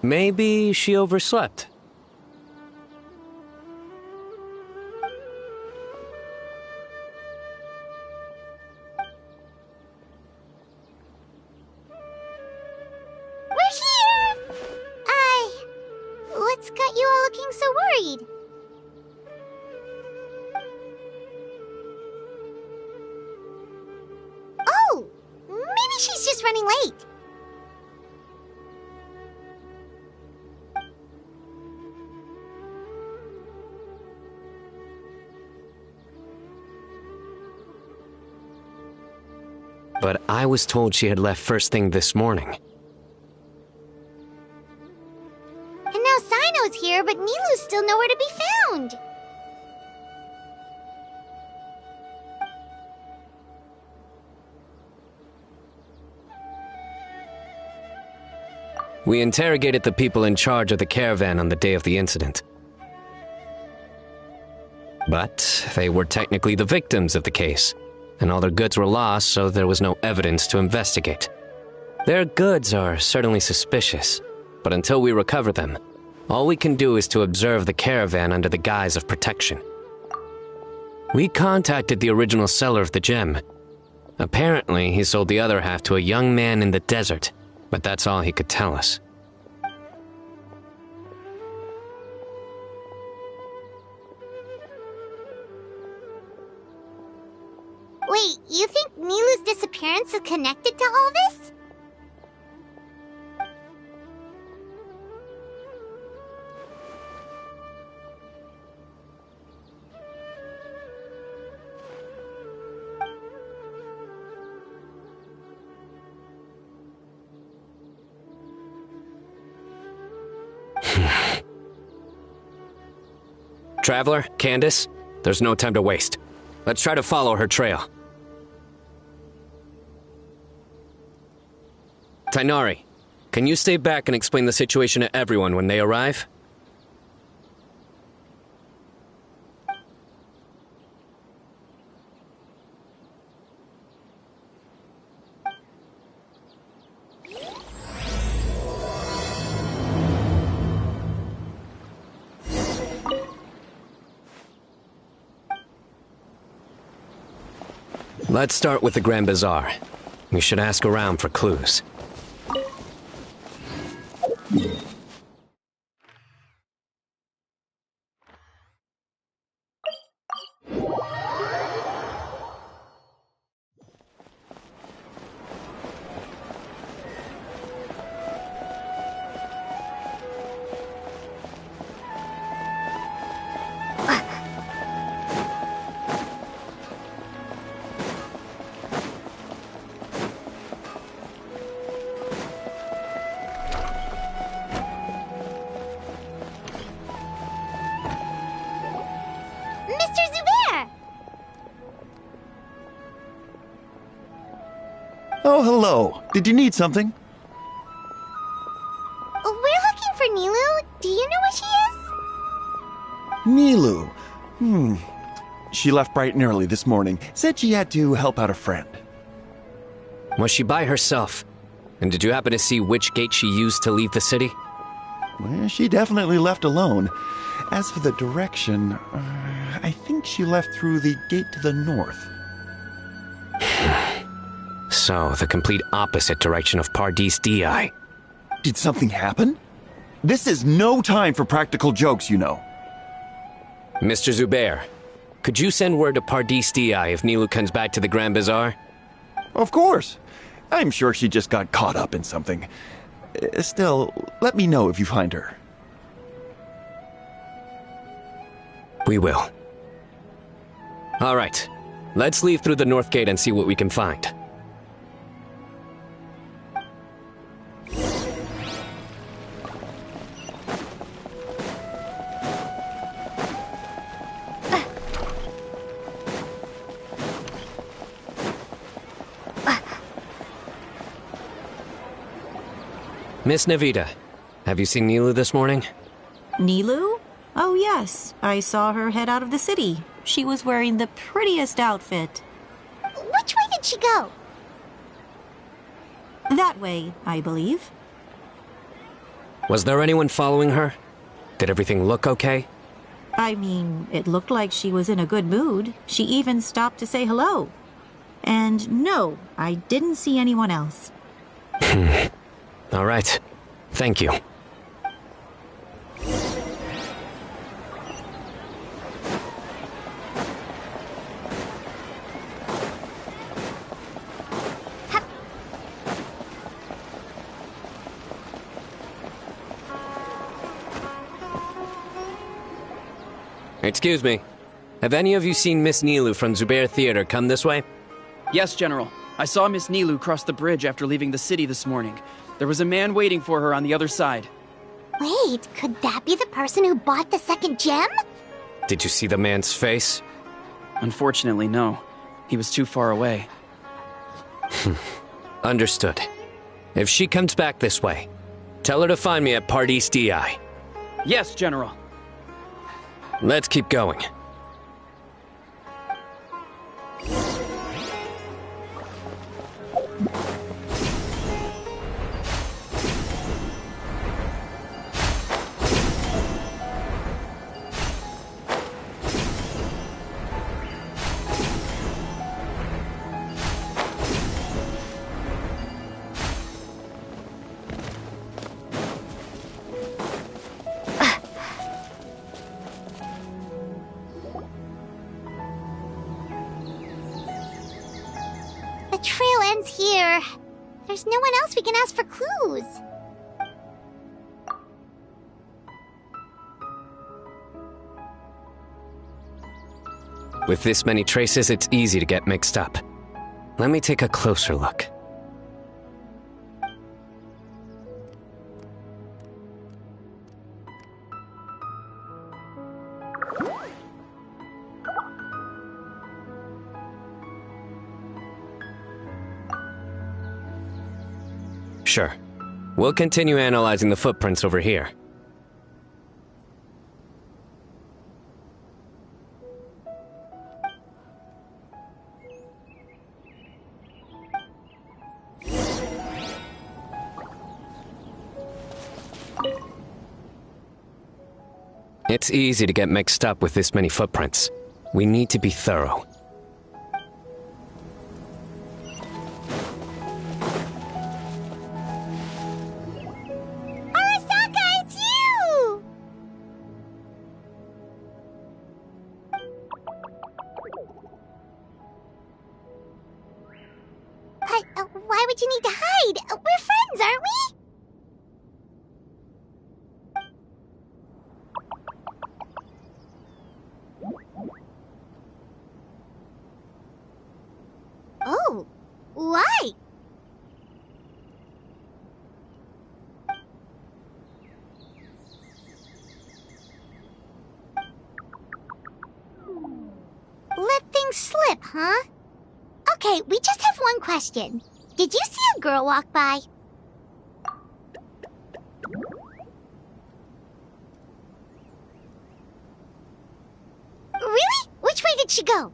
Maybe she overslept. We're here! What's got you all looking so worried? Oh, maybe she's just running late. But I was told she had left first thing this morning. And now Sino's here, but Nilu's still nowhere to be found. We interrogated the people in charge of the caravan on the day of the incident. But they were technically the victims of the case, and all their goods were lost, so there was no evidence to investigate. Their goods are certainly suspicious, but until we recover them, all we can do is to observe the caravan under the guise of protection. We contacted the original seller of the gem. Apparently, he sold the other half to a young man in the desert, but that's all he could tell us. Wait, you think Nilu's disappearance is connected to all this? Traveler, Candice, there's no time to waste. Let's try to follow her trail. Tainari, can you stay back and explain the situation to everyone when they arrive? Let's start with the Grand Bazaar. We should ask around for clues. Mr. Zubair! Oh, hello. Did you need something? We're looking for Nilu. Do you know where she is? Nilu. She left bright and early this morning. Said she had to help out a friend. Was she by herself? And did you happen to see which gate she used to leave the city? Well, she definitely left alone. As for the direction, I think she left through the gate to the north. So, the complete opposite direction of Pardis Di. Did something happen? This is no time for practical jokes, you know. Mr. Zubair, could you send word to Pardis Di if Nilu comes back to the Grand Bazaar? Of course. I'm sure she just got caught up in something. Still, let me know if you find her. We will. All right. Let's leave through the north gate and see what we can find. Miss Navita, have you seen Nilu this morning? Nilu? Oh yes, I saw her head out of the city. She was wearing the prettiest outfit. Which way did she go? That way, I believe. Was there anyone following her? Did everything look okay? I mean, it looked like she was in a good mood. She even stopped to say hello. And no, I didn't see anyone else. All right. Thank you. Excuse me. Have any of you seen Miss Nilu from Zubair Theater come this way? Yes, General. I saw Miss Nilu cross the bridge after leaving the city this morning. There was a man waiting for her on the other side. Wait, could that be the person who bought the second gem? Did you see the man's face? Unfortunately, no. He was too far away. Understood. If she comes back this way, tell her to find me at Part East DI. Yes, General. Let's keep going. The trail ends here. There's no one else we can ask for clues. With this many traces, it's easy to get mixed up. Let me take a closer look. Sure. We'll continue analyzing the footprints over here. It's easy to get mixed up with this many footprints. We need to be thorough. Arasaka, it's you! Why would you need to hide? We're friends, aren't we? Oh, why? Let things slip, huh? Okay, we just have one question. Did you see a girl walk by? Really? Which way did she go?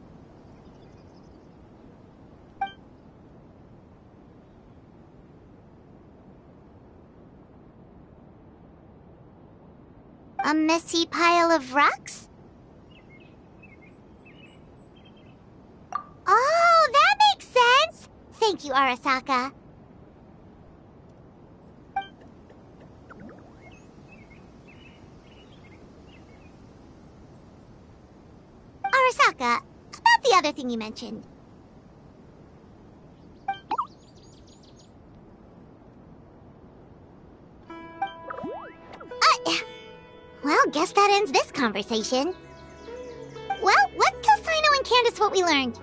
A messy pile of rocks? Oh, that makes sense! Thank you, Arasaka. Arasaka, about the other thing you mentioned. Well, guess that ends this conversation. Well, let's tell Sino and Candice what we learned.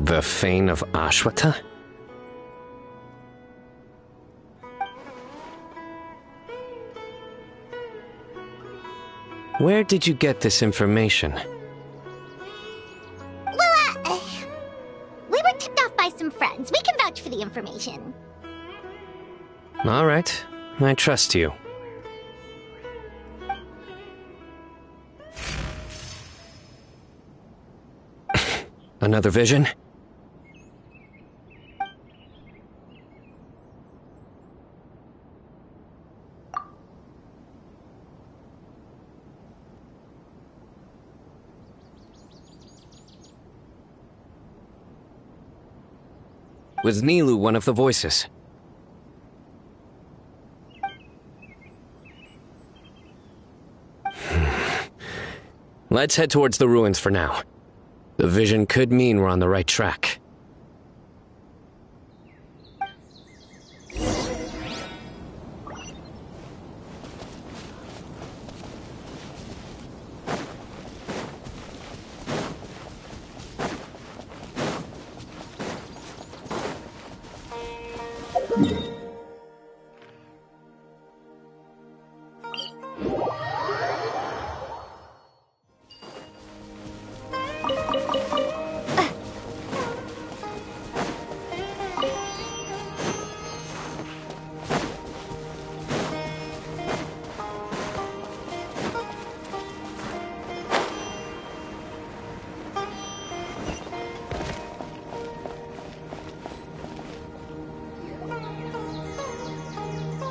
The Fane of Ashwata? Where did you get this information? Well, we were tipped off by some friends. We can vouch for the information. All right. I trust you. Another vision? Was Nilu one of the voices? Let's head towards the ruins for now. The vision could mean we're on the right track.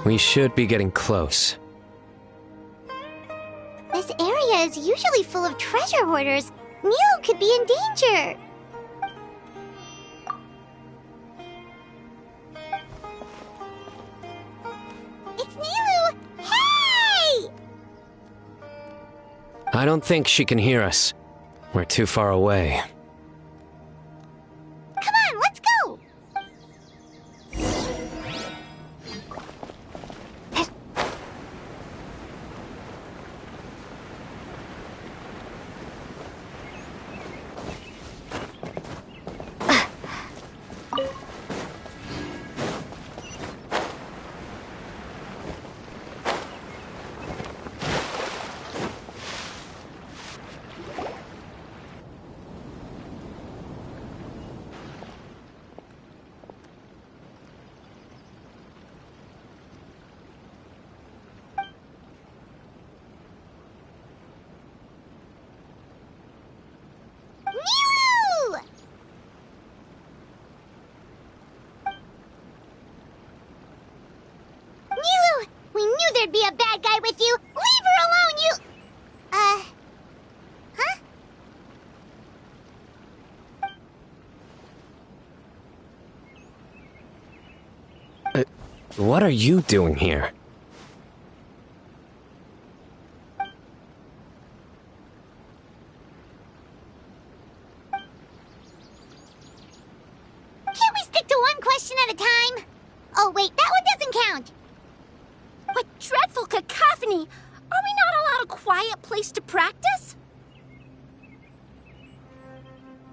We should be getting close. This area is usually full of treasure hoarders. Nilu could be in danger. It's Nilu! Hey! I don't think she can hear us. We're too far away. Come on, let's go! Nilu! Nilu! We knew there'd be a bad guy with you! Leave her alone, you... Huh? What are you doing here? Can't we stick to one question at a time? Oh wait, that one doesn't count! What dreadful cacophony! Are we not allowed a quiet place to practice?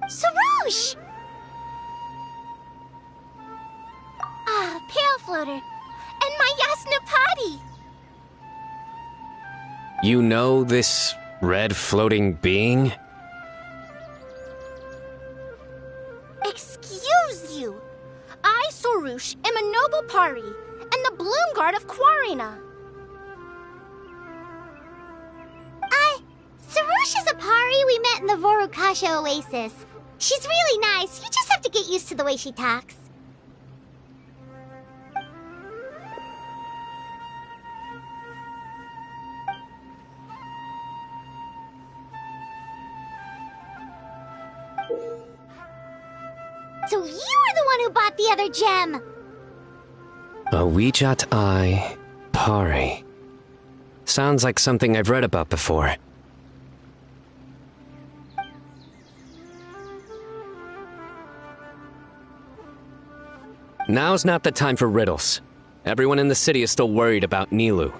Sarouche! Ah, Pale Floater. And my Yasnapati! You know this red floating being? Excuse you! I, Sorush, am a noble Pari, and the Bloom Guard of Quarina. Sarouche is a Pari we met in the Vorukasha Oasis. She's really nice, you just have to get used to the way she talks. So you were the one who bought the other gem! A Wijat Eye Pari. Sounds like something I've read about before. Now's not the time for riddles. Everyone in the city is still worried about Nilu.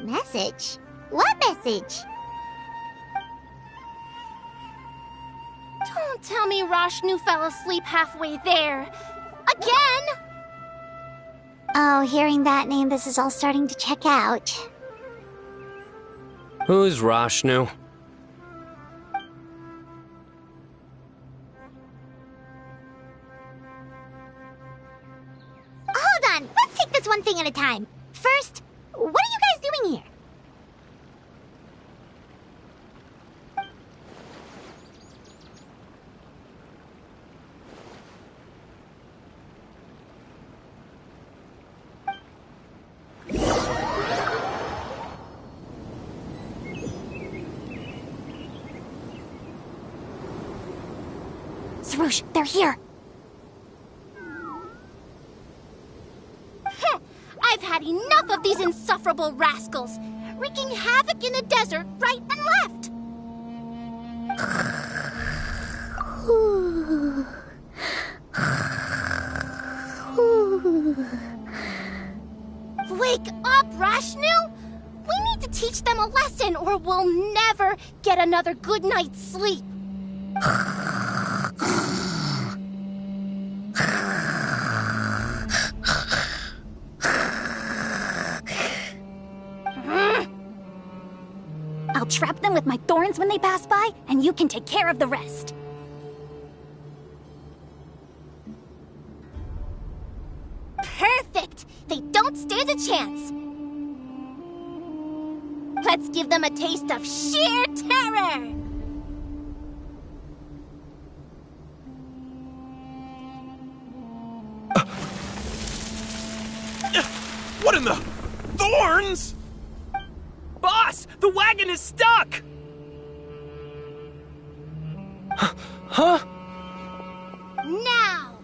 Message? What message? Don't tell me Rashnu fell asleep halfway there. Again! Oh, hearing that name, this is all starting to check out. Who's Rashnu? this one thing at a time. First, what are you guys doing here? Sarouche, they're here. I've had enough of these insufferable rascals, wreaking havoc in the desert right and left. Wake up, Rashnu! We need to teach them a lesson or we'll never get another good night's sleep. I'll trap them with my thorns when they pass by, and you can take care of the rest. Perfect! They don't stand a chance. Let's give them a taste of sheer terror! What in the... Thorns?! Boss, the wagon is stuck! Huh? Now!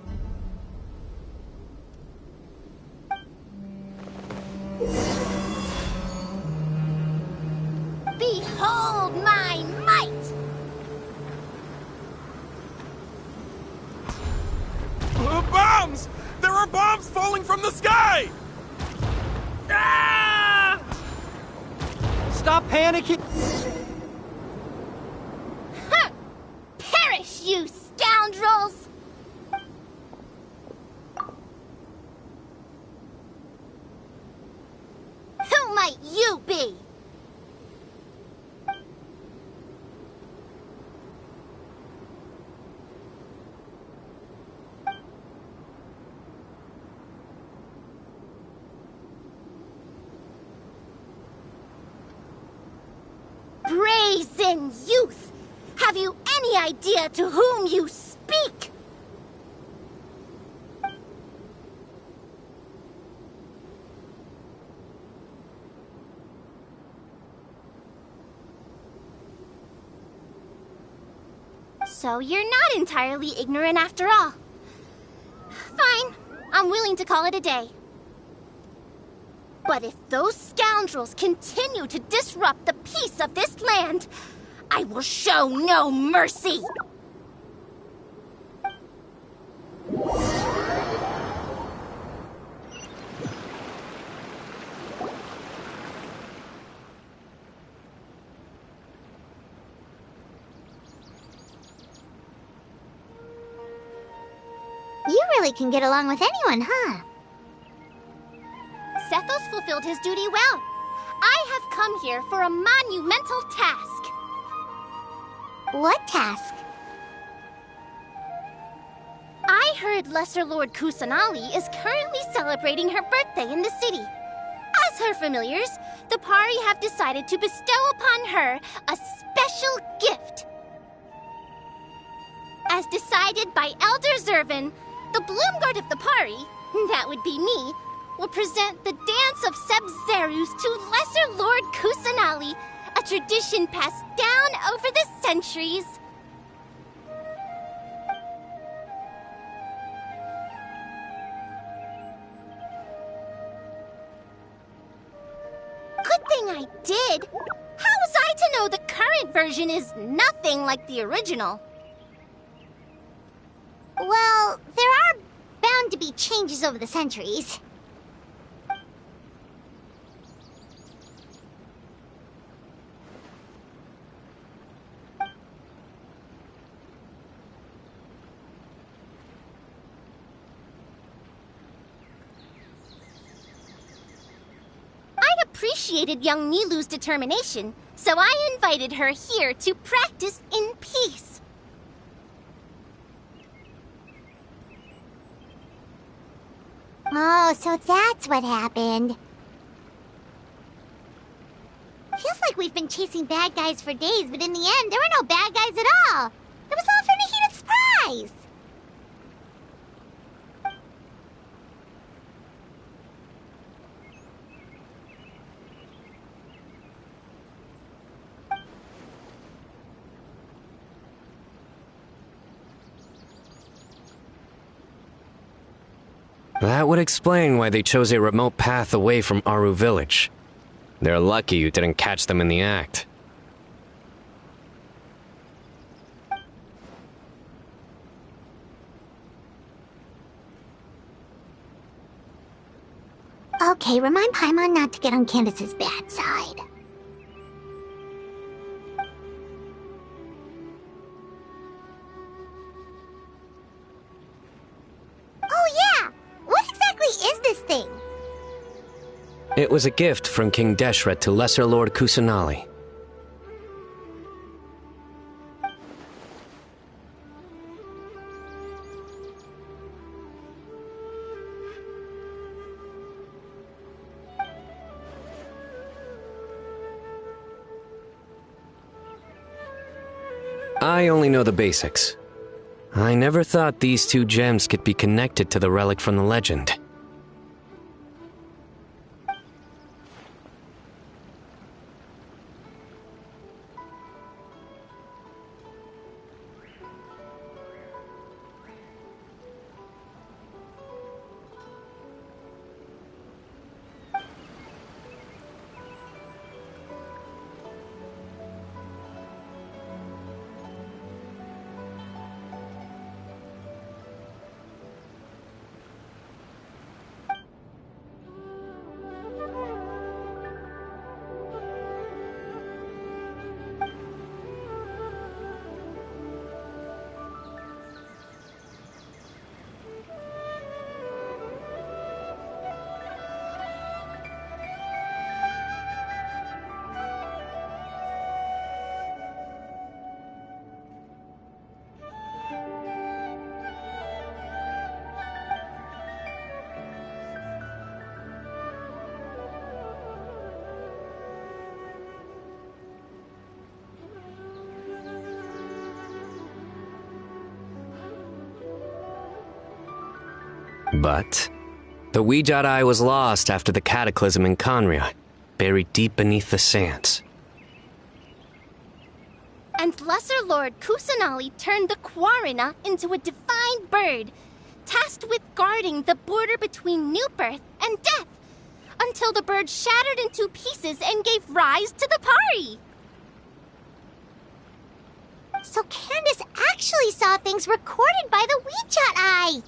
Behold my might! Bombs! There are bombs falling from the sky! Ah! Stop panicking! Huh. Perish, you scoundrels! Who might you be? Brazen youth! Have you any idea to whom you speak? So you're not entirely ignorant after all. Fine, I'm willing to call it a day. But if those scoundrels continue to disrupt the peace of this land, I will show no mercy! You really can get along with anyone, huh? Sethos fulfilled his duty well. I have come here for a monumental task. What task? I heard Lesser Lord Kusanali is currently celebrating her birthday in the city. As her familiars, the Pari have decided to bestow upon her a special gift. As decided by Elder Zervin, the Bloomguard of the Pari, that would be me, will present the Dance of Sebzerus to Lesser Lord Kusanali, a tradition passed down over the centuries. Good thing I did. How was I to know the current version is nothing like the original? Well, there are bound to be changes over the centuries. I appreciated young Nilu's determination, so I invited her here to practice in peace. Oh, so that's what happened. Feels like we've been chasing bad guys for days, but in the end, there were no bad guys at all. It was all for a heated surprise. That would explain why they chose a remote path away from Aru Village. They're lucky you didn't catch them in the act. Okay, remind Paimon not to get on Candace's bad side. Oh yeah! What exactly is this thing? It was a gift from King Deshret to Lesser Lord Kusanali. I only know the basics. I never thought these two gems could be connected to the relic from the legend. But the Ouijat Eye was lost after the cataclysm in Conria, buried deep beneath the sands. And Lesser Lord Kusanali turned the Quarina into a divine bird, tasked with guarding the border between new birth and death, until the bird shattered into pieces and gave rise to the Pari. So Candace actually saw things recorded by the Ouijat Eye.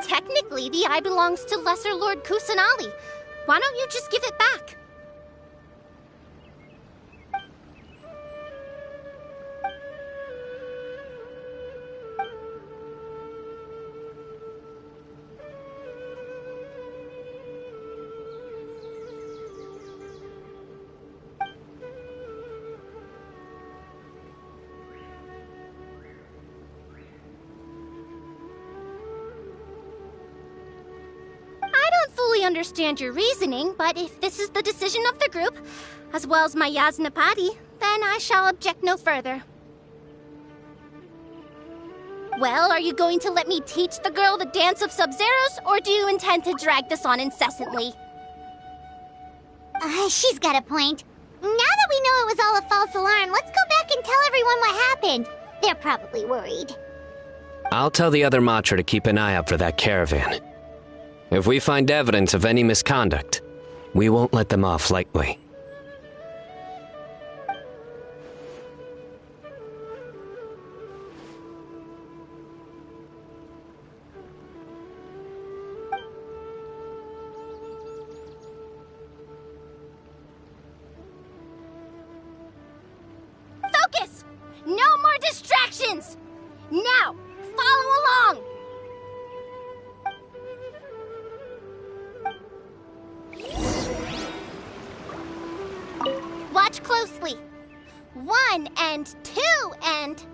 Technically, the eye belongs to Lesser Lord Kusanali. Why don't you just give it back? Understand your reasoning, but if this is the decision of the group, as well as my Yasnapati, then I shall object no further. Well, are you going to let me teach the girl the dance of Sub-Zeros, or do you intend to drag this on incessantly? She's got a point. Now that we know it was all a false everyone what happened. They're probably worried. I'll tell the other Matra to keep an eye out for that caravan. If we find evidence of any misconduct, we won't let them off lightly. Focus! No more distractions! Now, follow along! Watch closely. 1 and 2 and...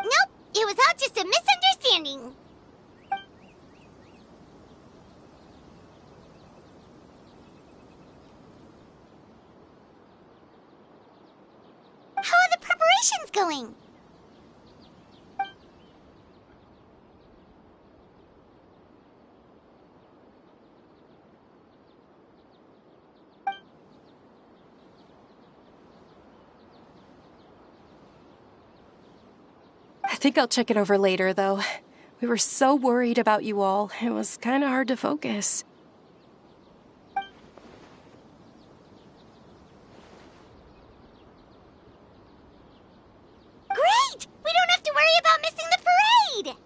Nope, it was all just a misunderstanding. How are the preparations going? I think I'll check it over later, though. We were so worried about you all. It was kind of hard to focus. Great! We don't have to worry about missing the parade!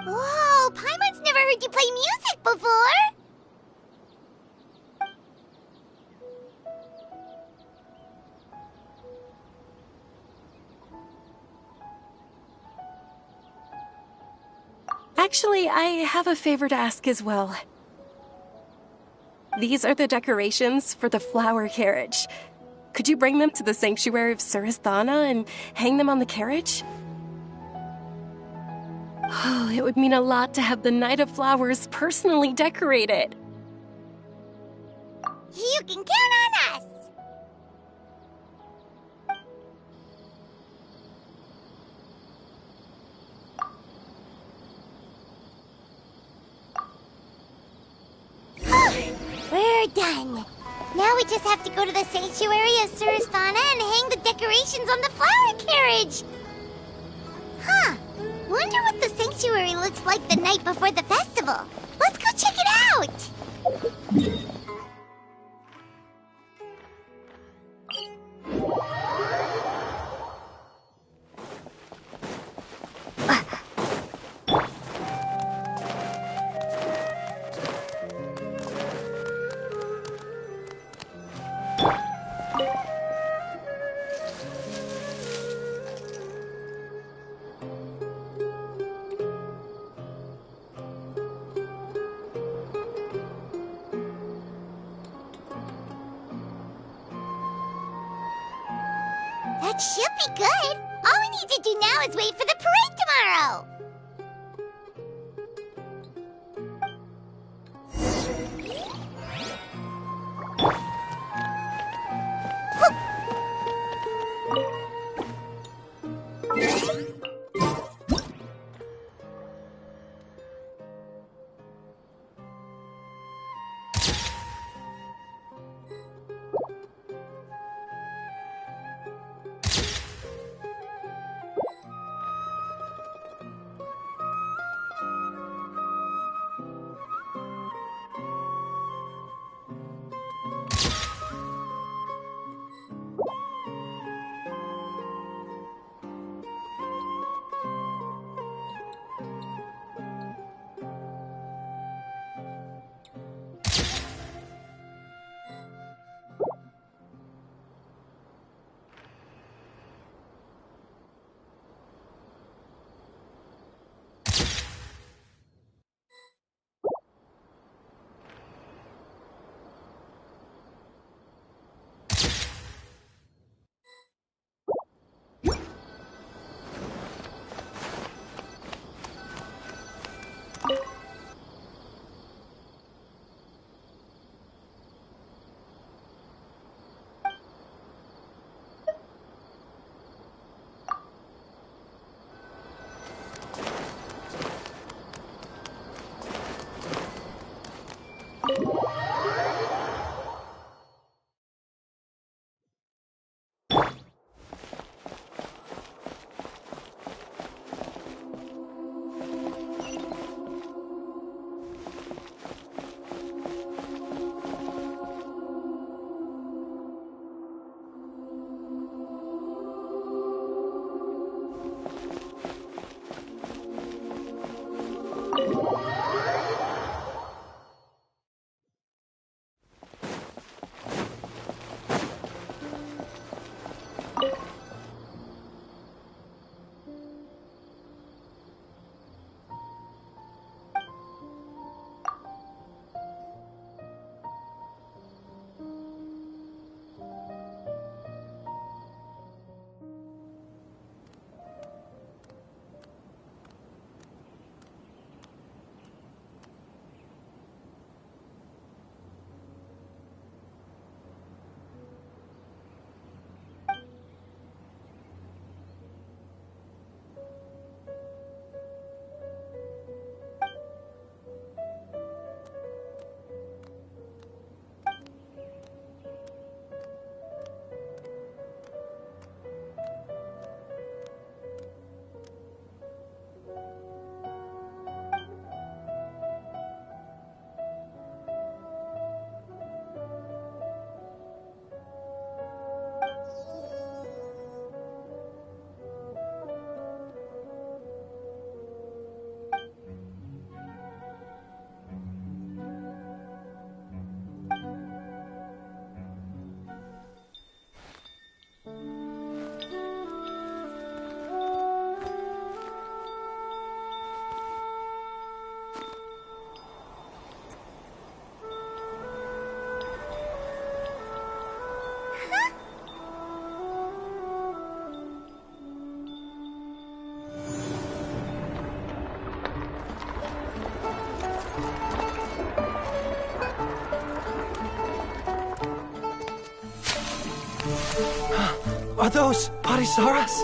Whoa, Paimon's never heard you play music before! Actually, I have a favor to ask as well. These are the decorations for the flower carriage. Could you bring them to the sanctuary of Surasthana and hang them on the carriage? Oh, it would mean a lot to have the Night of Flowers personally decorated. You can count on us! We're done. Now we just have to go to the sanctuary of Surasthana and hang the decorations on the flower carriage. Huh. Wonder what the sanctuary looks like the night before the festival. Let's go check it out. It should be good. All we need to do now is wait for the parade tomorrow. Are those Parisaras?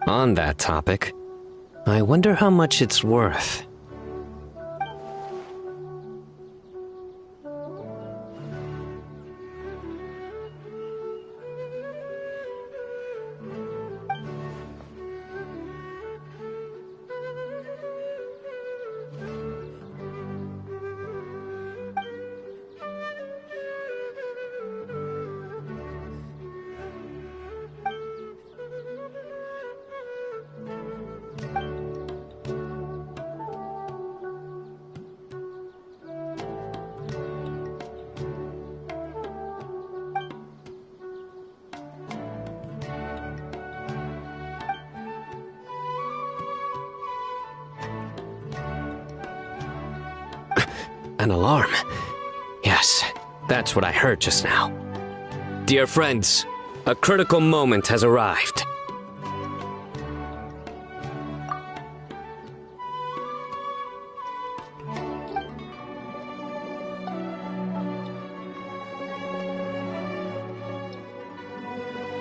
On that topic, I wonder how much it's worth. An alarm. Yes, that's what I heard just now. Dear friends, a critical moment has arrived.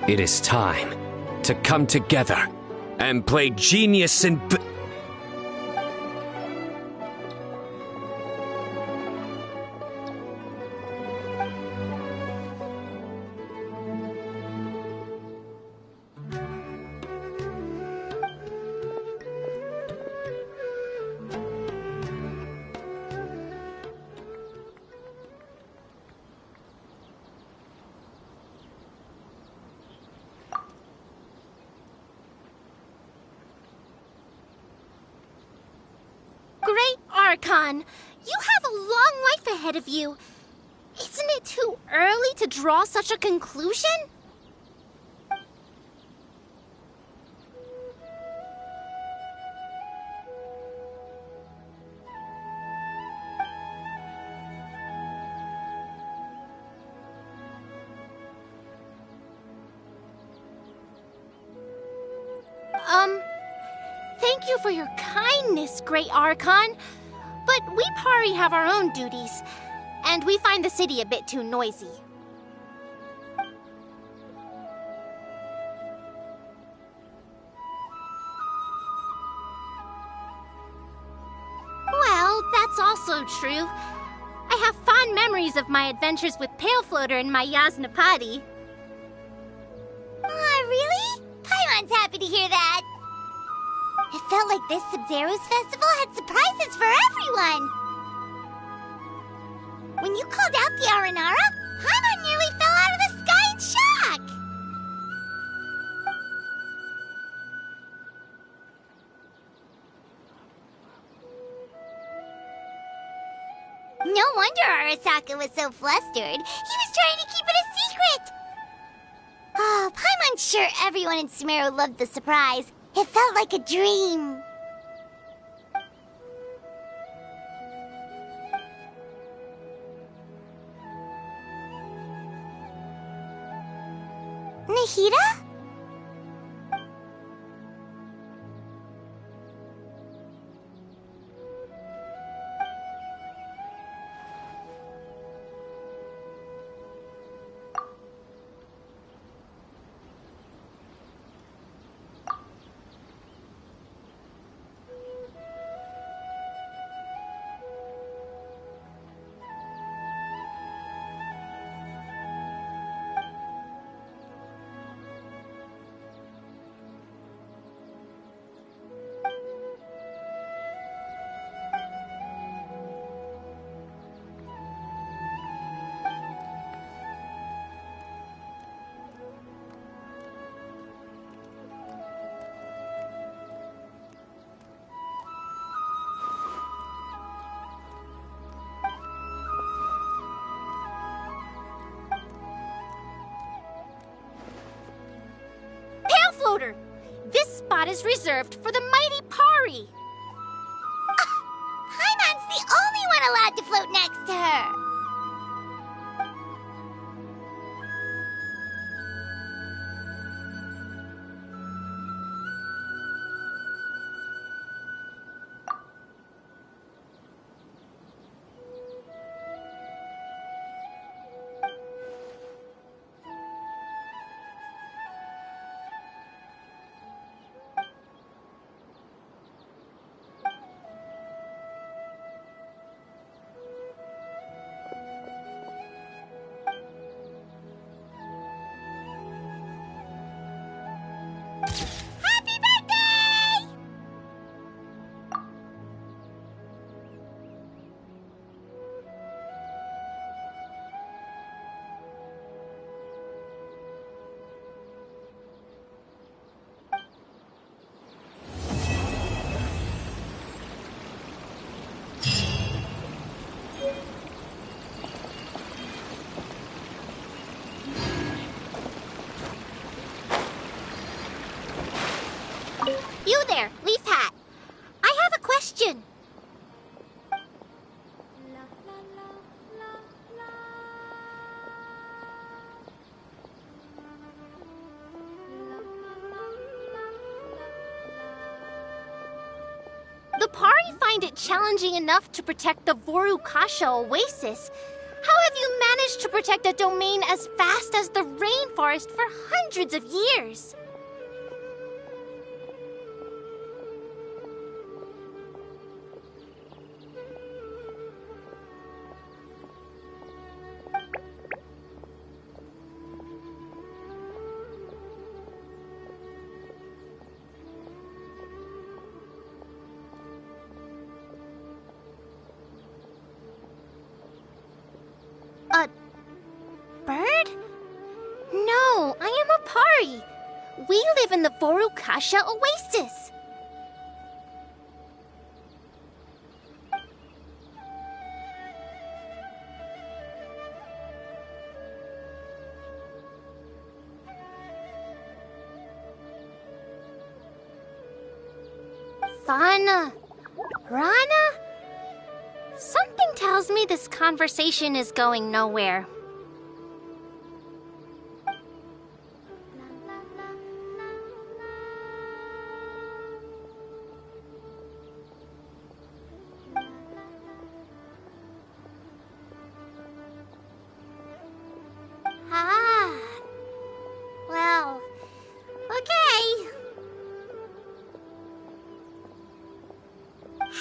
It is time to come together and play genius and... Great Archon, you have a long life ahead of you. Isn't it too early to draw such a conclusion? Thank you for your kindness, Great Archon. But we Pari have our own duties, and we find the city a bit too noisy. Well, that's also true. I have fond memories of my adventures with Pale Floater and my Yasnapati. Really? Paimon's happy to hear that. It felt like this Sub-Zero's festival had surprises for everyone. When you called out the Aranara, Paimon nearly fell out of the sky in shock. No wonder Arasaka was so flustered. He was trying to keep it a secret. Oh, Paimon's sure everyone in Sumeru loved the surprise. It felt like a dream. Nahida? Floater, this spot is reserved for the mighty Pari. Paimon's the only one allowed to float next to her. You there, Leaf Hat. I have a question. The Pari find it challenging enough to protect the Vorukasha Oasis. How have you managed to protect a domain as vast as the rainforest for hundreds of years? A bird? No, I am a Pari. We live in the Vorukasha Oasis. Fana, Rana? Something tells me this conversation is going nowhere. Ah, well, okay.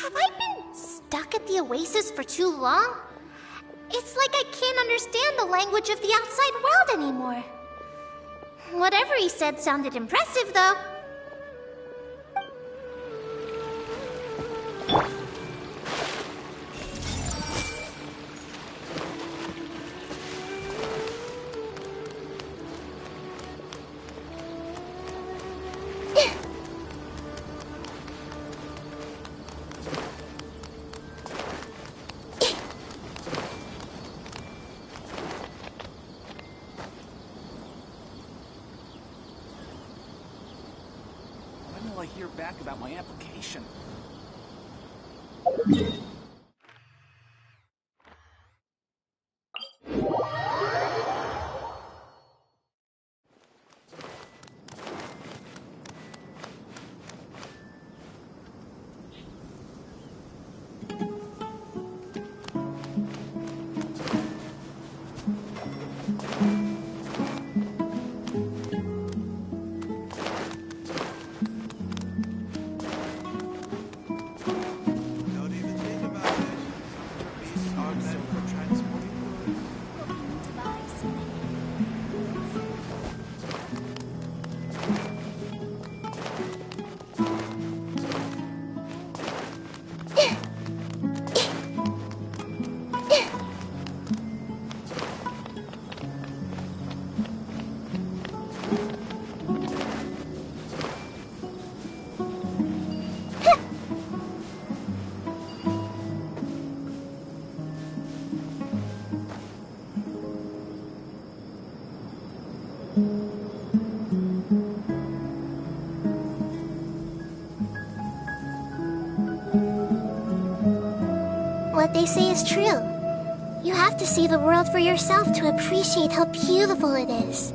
Have I been stuck at the Oasis for too long? It's like I can't understand the language of the outside world anymore. Whatever he said sounded impressive, though. When will I hear back about my application? Don't even think about it. Beasts are meant for transporting goods. What they say is true. You have to see the world for yourself to appreciate how beautiful it is.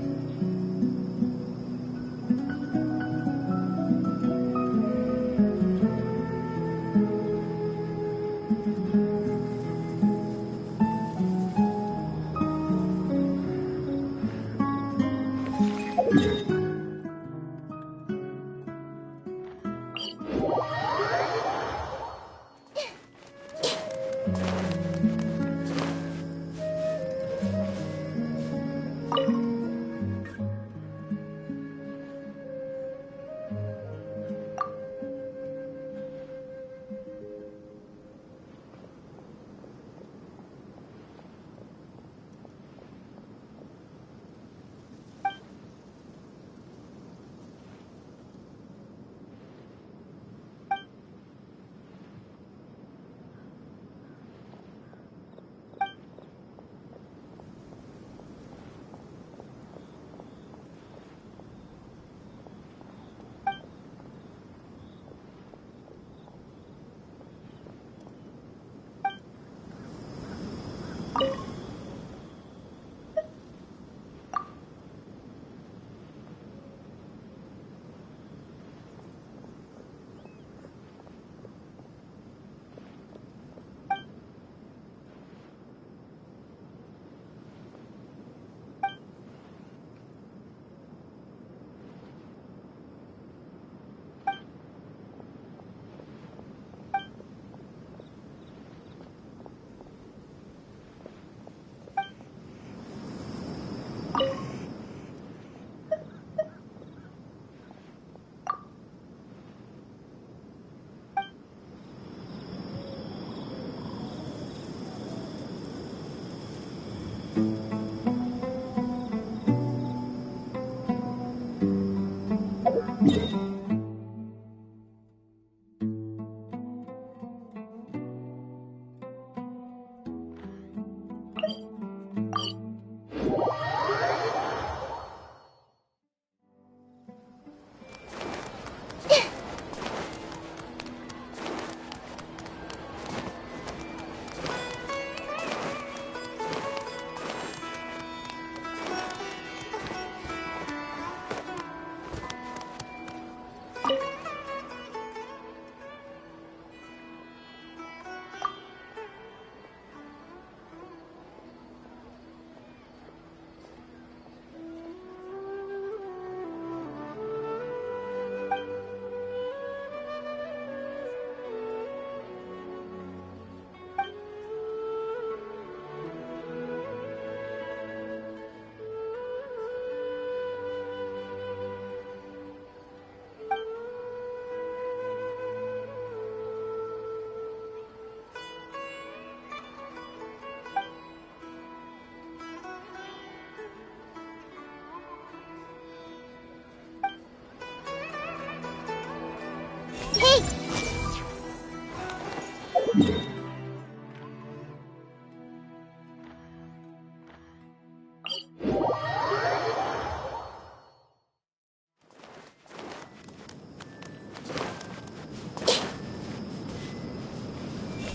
Hey!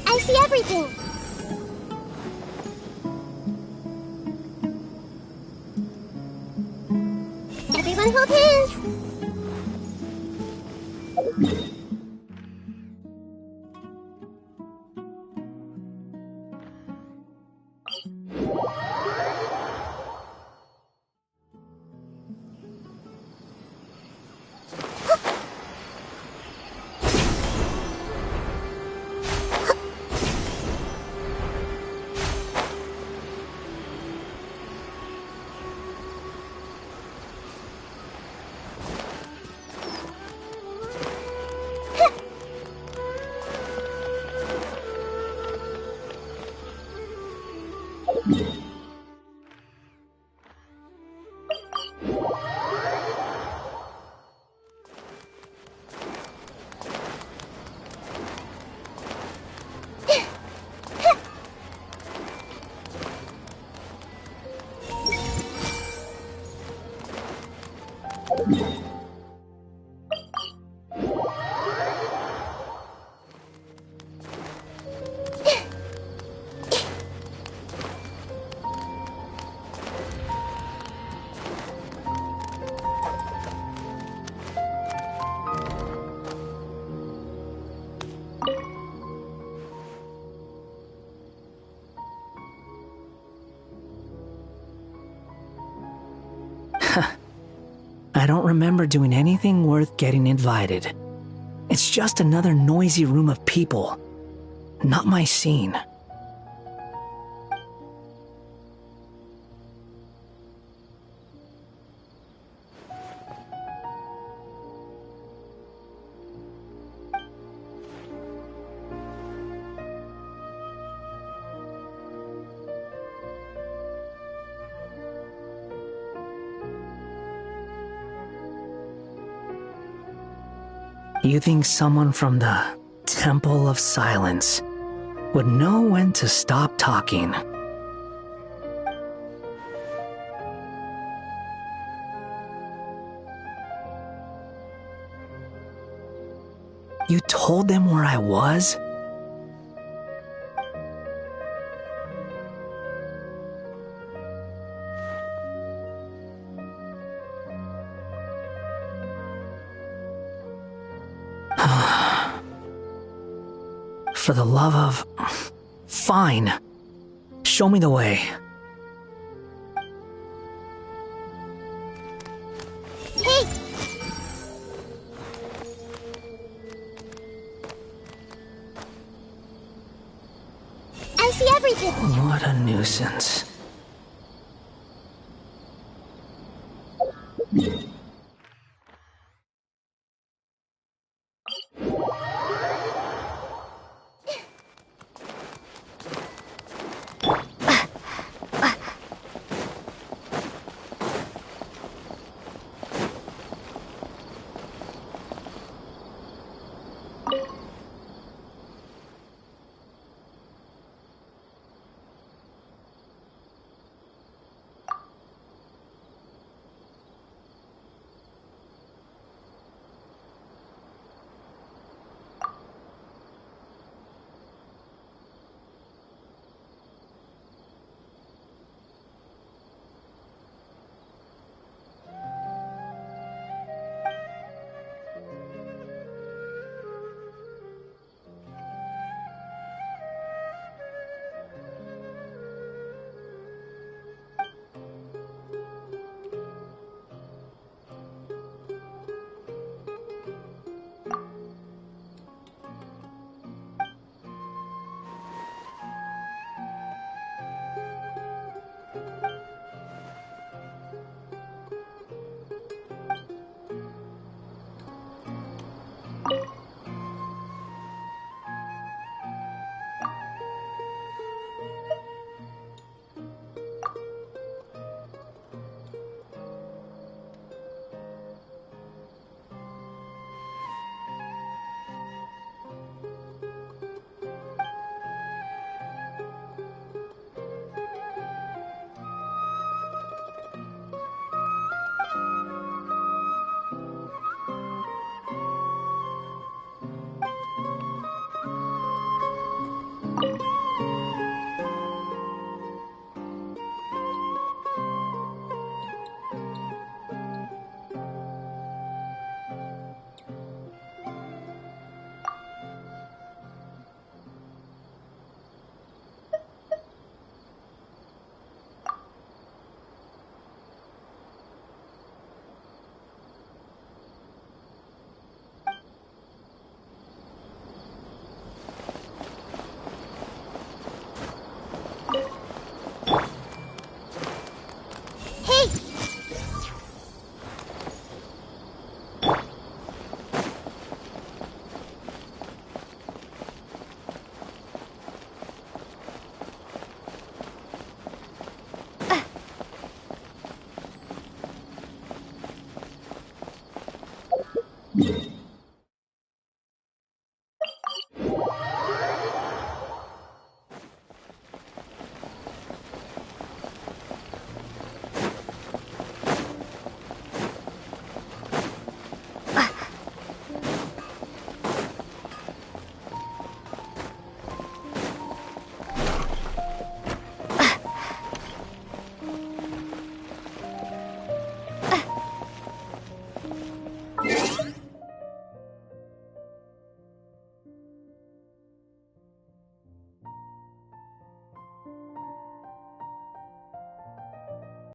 I see everything. Everyone hold hands. I don't remember doing anything worth getting invited. It's just another noisy room of people. Not my scene. You think someone from the Temple of Silence would know when to stop talking? You told them where I was? For the love of... Fine. Show me the way. Hey! I see everything. What a nuisance.